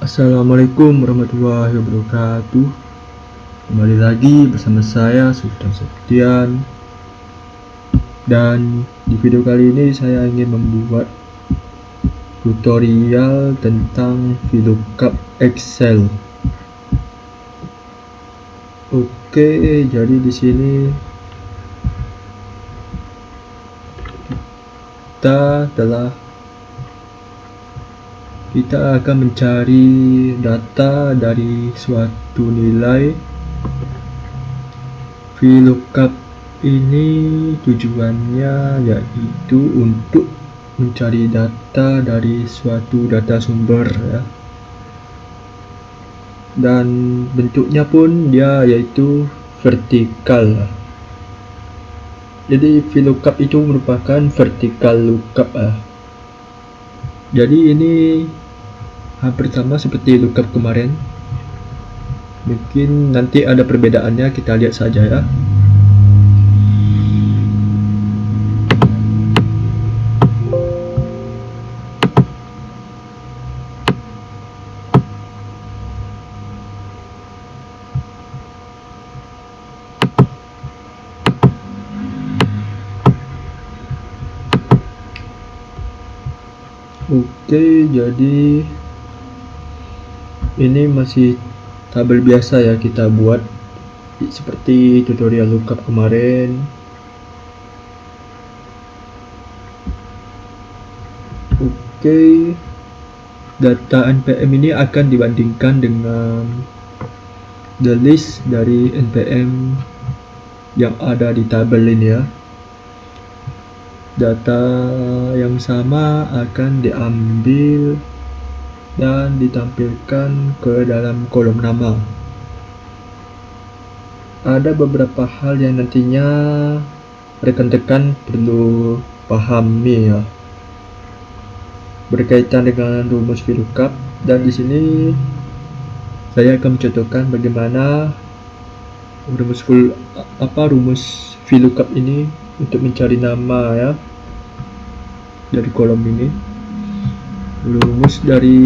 Assalamualaikum warahmatullahi wabarakatuh. Kembali lagi bersama saya Sultan Septian. Dan di video kali ini saya ingin membuat tutorial tentang VLOOKUP Excel. Oke, jadi di sini kita akan mencari data dari suatu nilai. VLOOKUP ini tujuannya yaitu untuk mencari data dari suatu data sumber ya. Dan bentuknya pun dia yaitu vertikal. Jadi VLOOKUP itu merupakan vertical lookup ya. Jadi ini hampir sama seperti lookup kemarin. Mungkin nanti ada perbedaannya, kita lihat saja ya. Oke, jadi ini masih tabel biasa ya kita buat seperti tutorial lookup kemarin. Oke, data NPM ini akan dibandingkan dengan the list dari NPM yang ada di tabel ini ya. Data yang sama akan diambil dan ditampilkan ke dalam kolom nama. Ada beberapa hal yang nantinya rekan-rekan perlu pahami ya, berkaitan dengan rumus VLOOKUP. Dan di sini saya akan mencontohkan bagaimana rumus VLOOKUP ini untuk mencari nama ya dari kolom ini. Rumus dari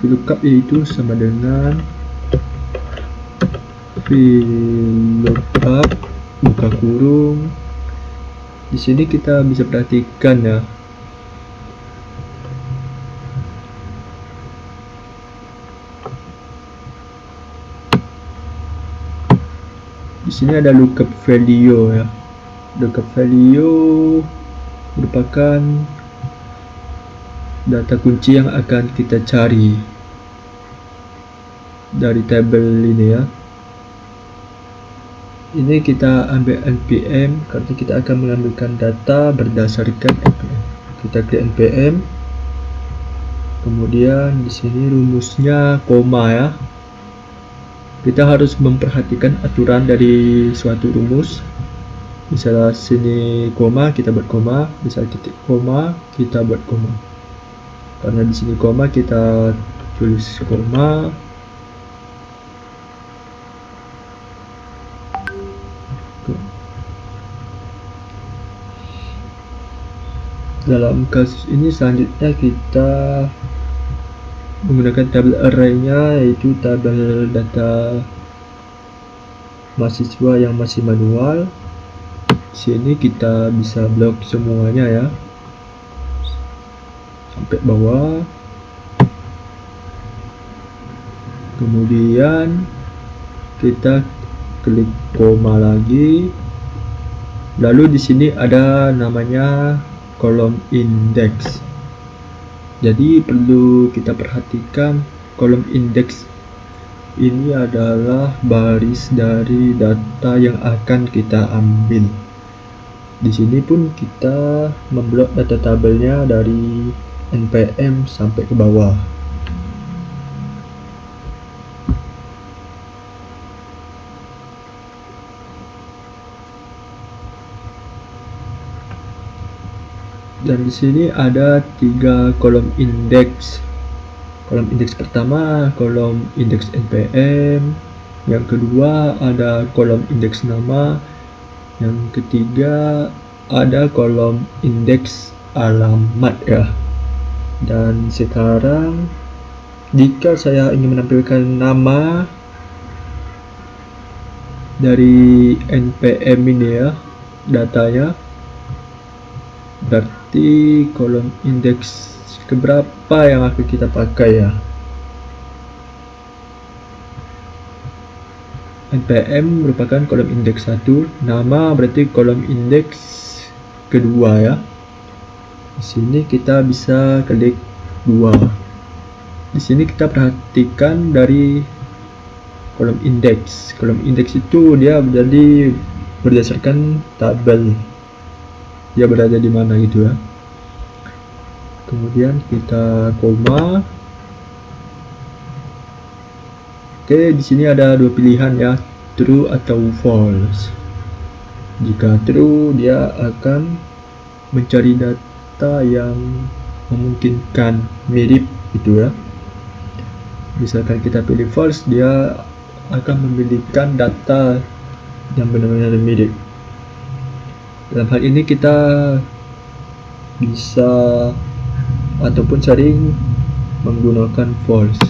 VLOOKUP yaitu sama dengan VLOOKUP buka kurung. Di sini kita bisa perhatikan ya, di sini ada lookup value ya. Lookup value merupakan data kunci yang akan kita cari dari tabel ini ya. Ini kita ambil NPM karena kita akan mengambilkan data berdasarkan NPM. Kita klik NPM, kemudian di sini rumusnya koma ya. Kita harus memperhatikan aturan dari suatu rumus. Misalnya sini koma, kita buat koma. Misalnya titik koma, kita buat koma. Karena di sini koma, kita tulis koma. Dalam kasus ini selanjutnya kita menggunakan tabel array-nya, yaitu tabel data mahasiswa yang masih manual. Sini kita bisa blok semuanya ya sampai bawah. Kemudian kita klik koma lagi. Lalu di sini ada namanya kolom indeks. Jadi perlu kita perhatikan kolom indeks ini adalah baris dari data yang akan kita ambil. Di sini pun kita memblok data tabelnya dari NPM sampai ke bawah. Dan di sini ada 3 kolom indeks. Kolom indeks pertama kolom indeks NPM, yang kedua ada kolom indeks nama, yang ketiga ada kolom indeks alamat ya. Dan sekarang Jika saya ingin menampilkan nama dari npm ini ya, datanya, berarti kolom indeks keberapa yang akan kita pakai ya. npm merupakan kolom indeks 1, nama berarti kolom indeks kedua ya. Di sini kita bisa klik 2. Di sini kita perhatikan dari kolom indeks. Kolom indeks itu dia menjadi berdasarkan tabel. Dia berada di mana gitu ya. Kemudian kita koma. Oke, di sini ada dua pilihan ya, true atau false. Jika true, dia akan mencari data yang memungkinkan mirip gitu ya. Misalkan kita pilih false, dia akan memilihkan data yang benar-benar mirip. Dalam hal ini kita bisa ataupun sering menggunakan false.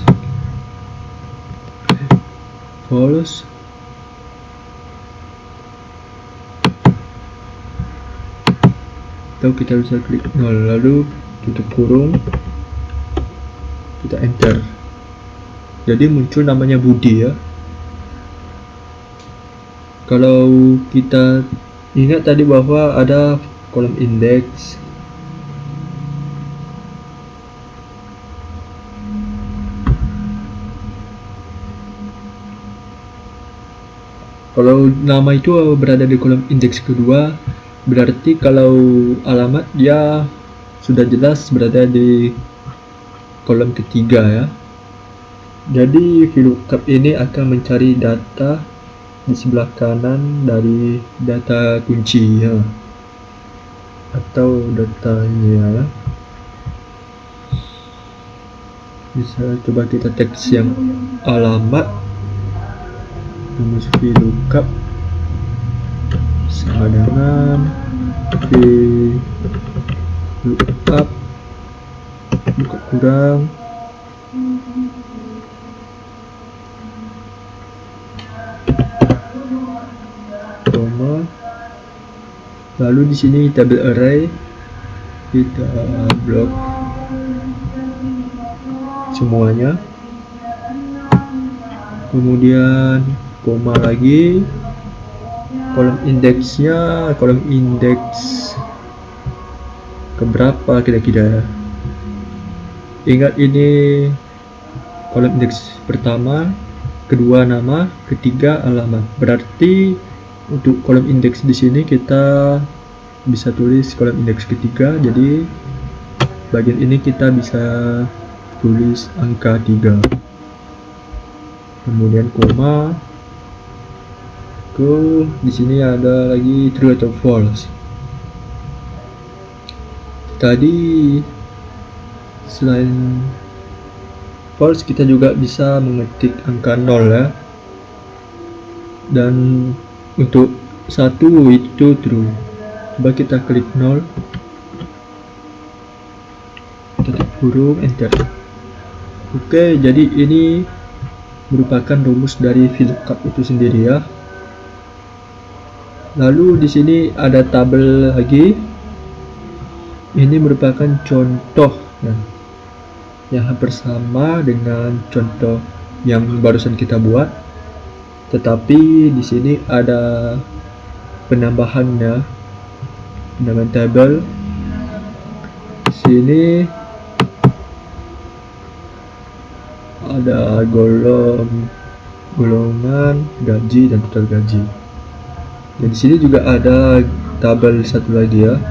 Atau kita bisa klik 0 lalu tutup kurung, kita enter, jadi muncul namanya Budi ya. Kalau kita ingat tadi bahwa ada kolom indeks, kalau nama itu berada di kolom indeks kedua, berarti kalau alamat dia sudah jelas berada di kolom ketiga ya. Jadi VLOOKUP ini akan mencari data di sebelah kanan dari data kunci ya, atau datanya ya. Bisa coba kita teks yang alamat rumus VLOOKUP sama dengan VLOOKUP buka kurang koma, lalu di sini table array kita blok semuanya, kemudian koma lagi, kolom indeksnya kolom indeks keberapa kira-kira. Ingat ini kolom indeks pertama, kedua nama, ketiga alamat. Berarti untuk kolom indeks di sini kita bisa tulis kolom indeks ketiga, jadi bagian ini kita bisa tulis angka 3. Kemudian koma. Di sini ada lagi true atau false. Tadi selain false kita juga bisa mengetik angka 0 ya. Dan untuk 1 itu true. Coba kita klik 0, tutup kurung, enter. Oke, jadi ini merupakan rumus dari VLOOKUP itu sendiri ya. Lalu di sini ada tabel lagi. Ini merupakan contoh ya, yang hampir sama dengan contoh yang barusan kita buat, tetapi di sini ada penambahannya, penambahan tabel. Di sini ada golongan, gaji dan total gaji. Dan di sini juga ada tabel satu lagi ya.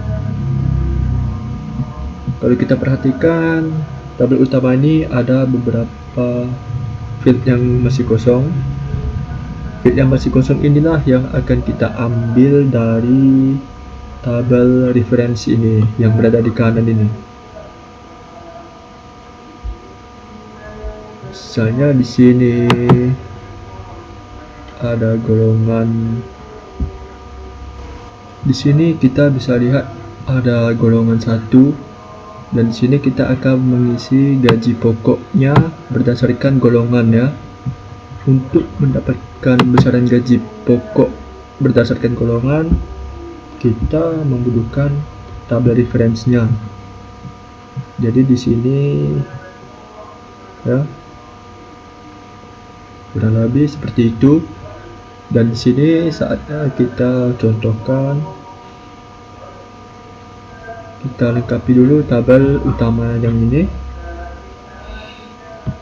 Kalau kita perhatikan tabel utama ini ada beberapa field yang masih kosong. Field yang masih kosong inilah yang akan kita ambil dari tabel referensi ini yang berada di kanan ini. Misalnya di sini ada golongan. Di sini kita bisa lihat ada golongan 1, Dan di sini kita akan mengisi gaji pokoknya berdasarkan golongan ya. Untuk mendapatkan besaran gaji pokok berdasarkan golongan, kita membutuhkan tabel referensinya. Jadi di sini ya kurang lebih seperti itu. Dan di sini saatnya kita contohkan, kita lengkapi dulu tabel utama yang ini.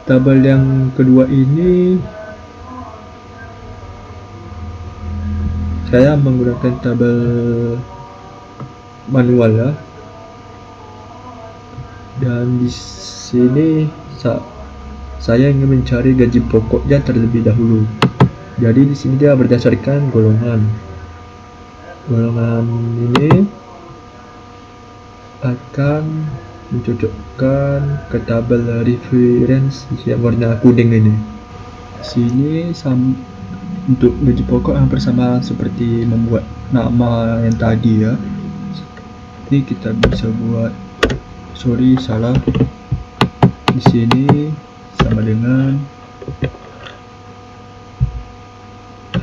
Tabel yang kedua ini saya menggunakan tabel manual ya. Dan di sini saya ingin mencari gaji pokoknya terlebih dahulu. Jadi di sini dia berdasarkan golongan. Golongan ini akan mencocokkan ke tabel reference yang warna kuning ini. Sini untuk gaji pokok hampir sama seperti membuat nama yang tadi ya. Ini kita bisa buat, salah. Di sini sama dengan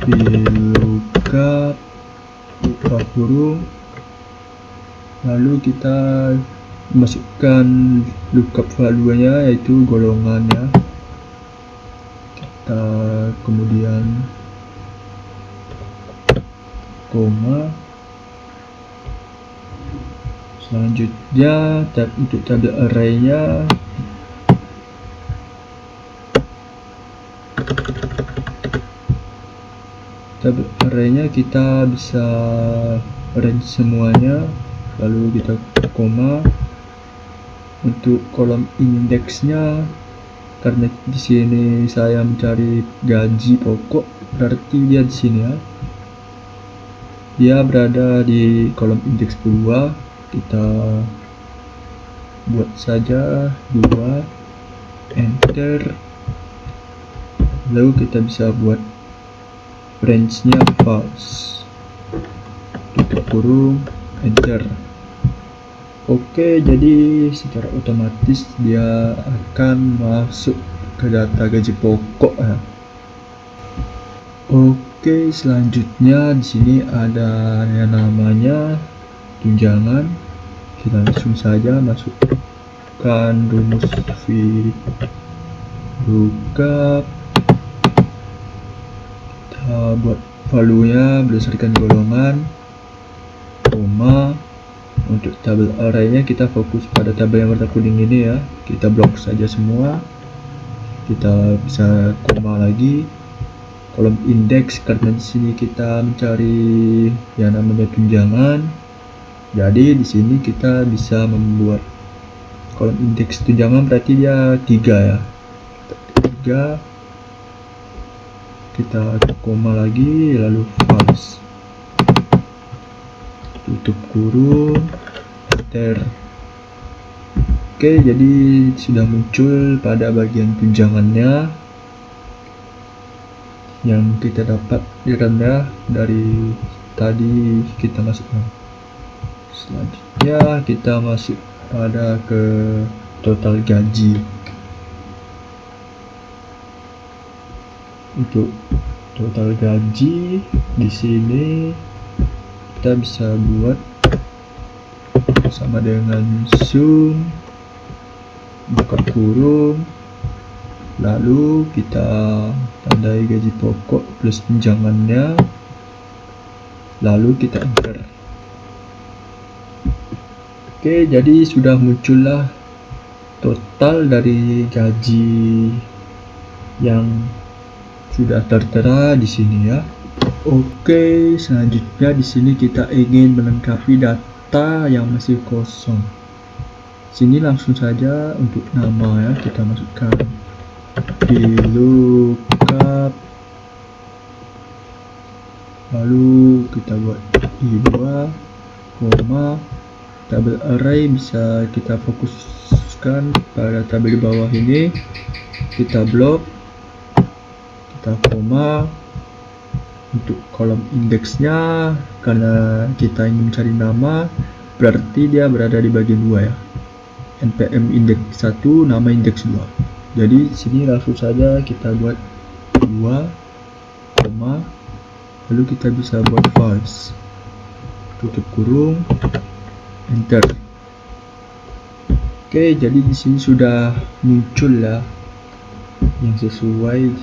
VLOOKUP buka kurung, lalu kita masukkan lookup value-nya yaitu golongannya. Kita kemudian koma. Selanjutnya untuk tabel array-nya kita bisa range semuanya, lalu kita koma. Untuk kolom indeksnya, karena di sini saya mencari gaji pokok, berarti dia di sini ya. Dia berada di kolom indeks 2. Kita buat saja 2, enter. Lalu kita bisa buat range-nya false, tutup kurung, enter. Oke, jadi secara otomatis dia akan masuk ke data gaji pokok ya. Oke, selanjutnya di sini ada yang namanya tunjangan. Kita langsung saja masukkan rumus VLOOKUP. Kita buat value-nya berdasarkan golongan, koma. Untuk tabel array-nya kita fokus pada tabel yang warna kuning ini ya. Kita blok saja semua. Kita bisa koma lagi. Kolom indeks, karena di sini kita mencari yang namanya tunjangan. Jadi di sini kita bisa membuat kolom indeks tunjangan, berarti dia 3 ya. 3. Kita koma lagi, lalu false. Tutup kurung, enter. Oke, jadi sudah muncul pada bagian tunjangannya yang kita dapat rendah dari tadi kita masukkan. Selanjutnya kita masuk pada ke total gaji. Untuk total gaji di sini kita bisa buat sama dengan sum buka kurung, lalu kita tandai gaji pokok plus tunjangannya, lalu kita enter. Oke, jadi sudah muncullah total dari gaji yang sudah tertera di sini ya. Oke, selanjutnya di sini kita ingin melengkapi data yang masih kosong. Sini langsung saja untuk nama ya, kita masukkan VLOOKUP, lalu kita buat I2, koma. Tabel array bisa kita fokuskan pada tabel di bawah ini. Kita blok, kita koma. Untuk kolom indeksnya, karena kita ingin mencari nama, berarti dia berada di bagian 2 ya. npm indeks 1 nama indeks 2. Jadi sini langsung saja kita buat 2, koma, lalu kita bisa buat false, tutup kurung, enter. Oke, jadi di sini sudah muncul ya yang sesuai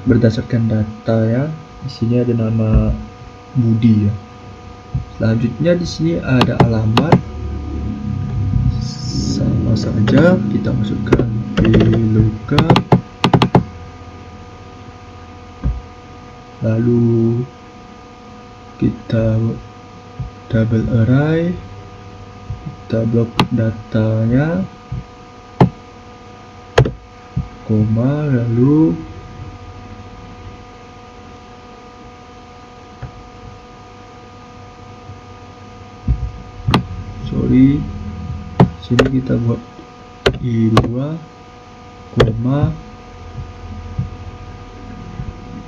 berdasarkan data ya. Di sini ada nama Budi ya. Selanjutnya di sini ada alamat. Sama saja kita masukkan VLOOKUP, lalu kita double array, kita blok datanya, koma, lalu sini kita buat I2, koma,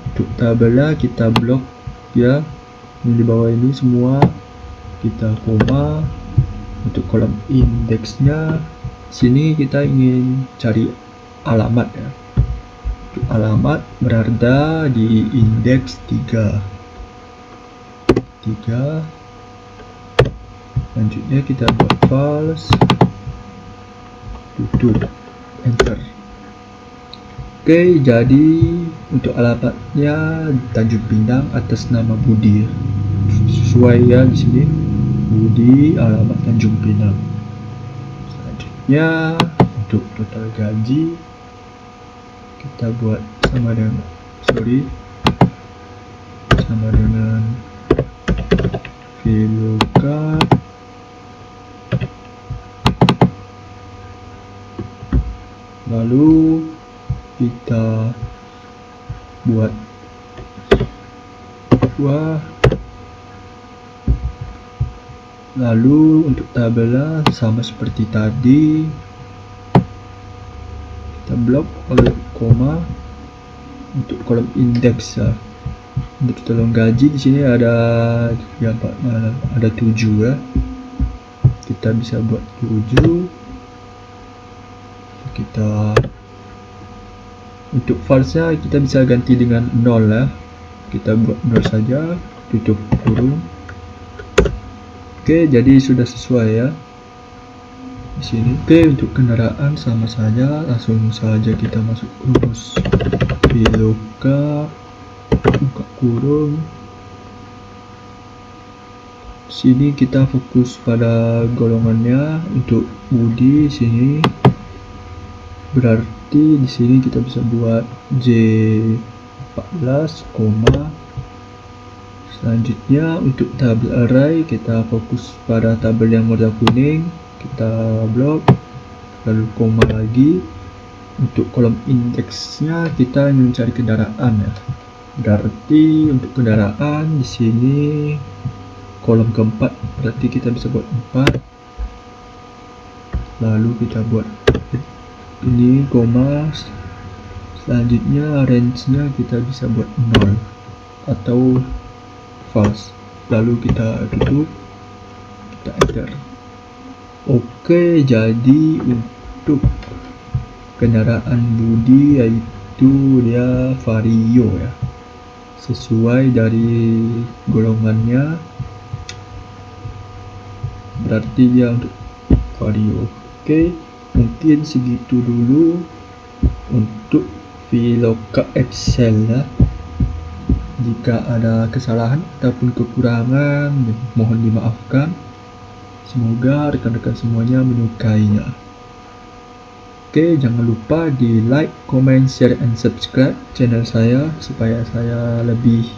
untuk tabelnya kita blok ya, ini di bawah ini semua kita koma. Untuk kolom indeksnya sini kita ingin cari alamat ya. Untuk alamat berada di indeks 3. Selanjutnya kita buat false, tutup, enter. Oke, jadi untuk alamatnya Tanjung Pinang atas nama Budi, sesuai ya di sini, Budi alamat Tanjung Pinang. Selanjutnya untuk total gaji kita buat sama dengan VLOOKUP, lalu kita buat lalu untuk tabelnya sama seperti tadi, kita blok oleh koma. Untuk kolom indeks ya, untuk tolong gaji di sini ada ya Pak, ada 7 ya, kita bisa buat 7. Kita untuk false-nya kita bisa ganti dengan 0 ya, kita buat 0 saja, tutup kurung. Oke, jadi sudah sesuai ya di sini. Oke, untuk kendaraan sama saja, langsung saja kita masuk rumus VLOOKUP, buka kurung. Sini kita fokus pada golongannya. Untuk Budi sini berarti di sini kita bisa buat J14, koma. Selanjutnya untuk tabel array kita fokus pada tabel yang warna kuning, kita blok, lalu koma lagi. Untuk kolom indeksnya kita ingin mencari kendaraan ya, berarti untuk kendaraan di sini kolom keempat, berarti kita bisa buat 4, lalu kita buat ini koma. Selanjutnya range-nya kita bisa buat 0 atau false, lalu kita tutup, kita enter. Oke, jadi untuk kendaraan Budi yaitu dia Vario ya, sesuai dari golongannya, berarti dia untuk Vario. Oke, mungkin segitu dulu untuk VLOOKUP Excel ya. Jika ada kesalahan ataupun kekurangan, mohon dimaafkan. Semoga rekan-rekan semuanya menyukainya. Oke, jangan lupa di like, comment, share, and subscribe channel saya supaya saya lebih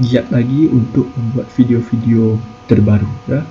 giat lagi untuk membuat video-video terbaru ya.